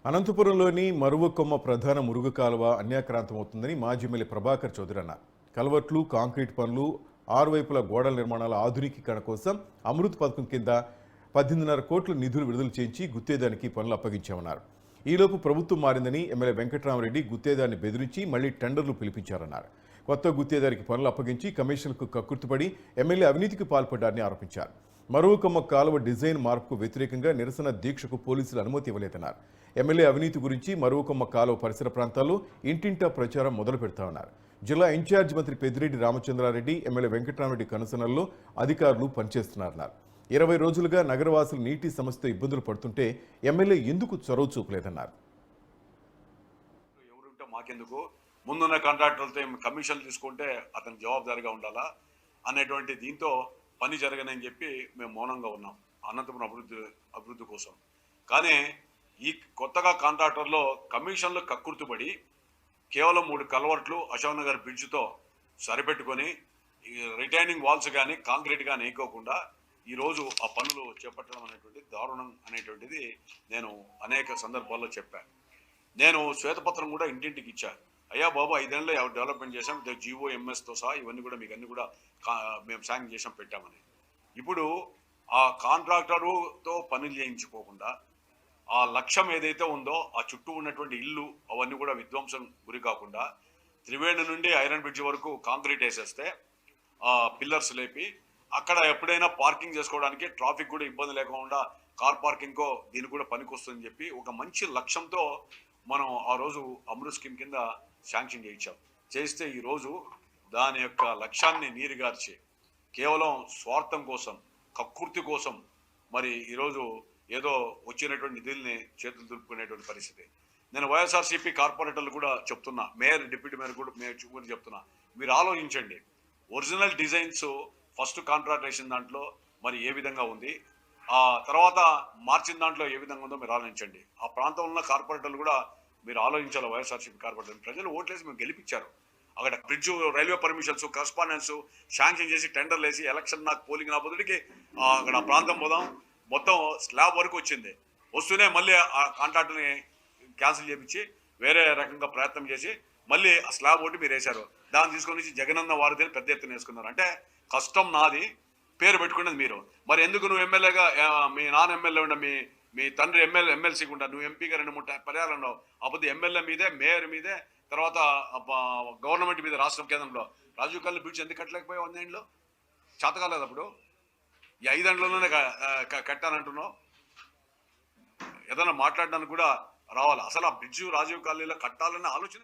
అనంతపురంలోని మరువకొమ్మ ప్రధాన మురుగు కాలువ అన్యాక్రాంతమవుతుందని మాజీ ఎమ్మెల్యే ప్రభాకర్ చౌదరి అన్నారు. కల్వర్ట్లు, కాంక్రీట్ పనులు, ఆరు వైపుల గోడల నిర్మాణాల ఆధునికీకరణ కోసం అమృత్ పథకం కింద 18.5 కోట్ల నిధులు విడుదల చేయించి గుత్తేదానికి పనులు అప్పగించామన్నారు. ఈలోపు ప్రభుత్వం మారిందని ఎమ్మెల్యే వెంకట్రామరెడ్డి గుత్తేదాన్ని బెదిరించి మళ్లీ టెండర్లు పిలిపించారన్నారు. కొత్త గుత్తేదారికి పనులు అప్పగించి కమిషన్కు కక్కుర్తిపడి ఎమ్మెల్యే అవినీతికి పాల్పడ్డారని ఆరోపించారు. మరువకొమ్మ కాలువ డిజైన్ మార్పుకు వ్యతిరేకంగా నిరసన దీక్షకు పోలీసులు అనుమతి ఇవ్వలేదన్నారు. ఎమ్మెల్యే అవినీతి గురించి మరువకొమ్మ కాలువ పరిసర ప్రాంతాల్లో ఇంటింటా ప్రచారం మొదలు పెడతామన్నారు. జిల్లా ఇన్ఛార్జ్ మంత్రి పెద్దిరెడ్డి రామచంద్రారెడ్డి, ఎమ్మెల్యే వెంకటరామరెడ్డి కనుసనల్లో అధికారులు పనిచేస్తున్నారన్నారు. 20 రోజులుగా నగరవాసులు నీటి సమస్యతో ఇబ్బందులు పడుతుంటే ఎమ్మెల్యే ఎందుకు చొరవ చూపలేదన్నారు. ఎవరుంటే మాకెందుకు, ముందున్న కాంట్రాక్టర్లతో కమిషన్లు తీసుకుంటే అతను జవాబుదారీగా ఉండాలా అనేటువంటి దీంతో పని జరగనని చెప్పి మేము మౌనంగా ఉన్నాం అనంతపురం అభివృద్ధి కోసం. కానీ ఈ కొత్తగా కాంట్రాక్టర్లో కమిషన్లు కక్కుర్తుపడి కేవలం 3 కల్వర్ట్లు అశోక్ నగర్ బ్రిడ్జ్తో సరిపెట్టుకొని రిటైనింగ్ వాల్స్ కానీ కాంక్రీట్ కానీ వేయకోకుండా ఈరోజు ఆ పనులు చేపట్టడం అనేటువంటి దారుణం అనేటువంటిది నేను అనేక సందర్భాల్లో చెప్పాను. నేను శ్వేతపత్రం కూడా ఇంటింటికి ఇచ్చాను. అయ్యా బాబు 5 ఏళ్ళలో డెవలప్మెంట్ చేశాం, జీవో ఎంఎస్తో సహా ఇవన్నీ కూడా మీకు అన్ని కూడా మేము శాంక్షన్ చేసాం పెట్టామని. ఇప్పుడు ఆ కాంట్రాక్టరుతో పనులు చేయించుకోకుండా ఆ లక్ష్యం ఏదైతే ఉందో ఆ చుట్టూ ఉన్నటువంటి ఇల్లు అవన్నీ కూడా విధ్వంసం గురి కాకుండా త్రివేణి నుండి ఐరన్ బ్రిడ్జ్ వరకు కాంక్రీట్ వేసేస్తే ఆ పిల్లర్స్ లేపి అక్కడ ఎప్పుడైనా పార్కింగ్ చేసుకోవడానికి ట్రాఫిక్ కూడా ఇబ్బంది లేకుండా కార్ పార్కింగ్కో దీనికి కూడా పనికొస్తుందని చెప్పి ఒక మంచి లక్ష్యంతో మనం ఆ రోజు అమృత్ స్కీమ్ కింద శాంక్షన్ చేస్తే ఈరోజు దాని యొక్క లక్ష్యాన్ని నీరుగార్చి కేవలం స్వార్థం కోసం, కక్కుర్తి కోసం మరి ఈరోజు ఏదో వచ్చినటువంటి నిధుల్ని చేతులు దులుపుకునేటువంటి పరిస్థితి. నేను వైఎస్ఆర్సీపీ కార్పొరేటర్లు కూడా చెప్తున్నా, మేయర్, డిప్యూటీ మేయర్ కూడా చెప్తున్నా, మీరు ఆలోచించండి. ఒరిజినల్ డిజైన్స్ ఫస్ట్ కాంట్రాక్ట్ వేసిన దాంట్లో మరి ఏ విధంగా ఉంది, ఆ తర్వాత మార్చిన దాంట్లో ఏ విధంగా ఉందో మీరు ఆలోచించండి. ఆ ప్రాంతంలో ఉన్న కార్పొరేటర్లు కూడా మీరు ఆలోచించాలి. వైఎస్ఆర్సీపీ కార్పొరేటర్ ప్రజలు ఓట్లేసి మేము గెలిపించారు. అక్కడ bridge, railway permissions, correspondence sanction చేసి టెండర్లు వేసి ఎలక్షన్ నాకు పోలింగ్ నా బదుడికి అక్కడ ఆ ప్రాంతం పోదాం మొత్తం స్లాబ్ వరకు వచ్చింది. వస్తూనే మళ్ళీ ఆ కాంట్రాక్ట్ని క్యాన్సిల్ చేయించి వేరే రకంగా ప్రయత్నం చేసి మళ్ళీ ఆ స్లాబ్ ఒకటి మీరు వేశారు. దాన్ని తీసుకొని జగనన్న వారిదని పెద్ద ఎత్తున వేసుకున్నారు. అంటే కష్టం నాది, పేరు పెట్టుకునేది మీరు. మరి ఎందుకు నువ్వు ఎమ్మెల్యేగా, మీ నాన్న ఎమ్మెల్యే ఉండ, మీ తండ్రి ఎమ్మెల్సీగా ఉంటా, నువ్వు ఎంపీగా 2-3 పర్యాలలో అప్పుడు ఎమ్మెల్యే మీదే, మేయర్ మీదే, తర్వాత గవర్నమెంట్ మీద రాష్ట్ర కేంద్రంలో రాజీవ్ గాంధీ బ్రిడ్జ్ ఎందుకు కట్టలేకపోయావు? 1 ఏళ్ళలో చేతకాలేదు. అప్పుడు ఈ 5 ఏళ్లలోనే కట్టానంటున్నావు. ఏదైనా మాట్లాడడానికి కూడా రావాలి. అసలు ఆ బ్రిడ్జ్ రాజీవ్ కాలనీలో కట్టాలనే ఆలోచన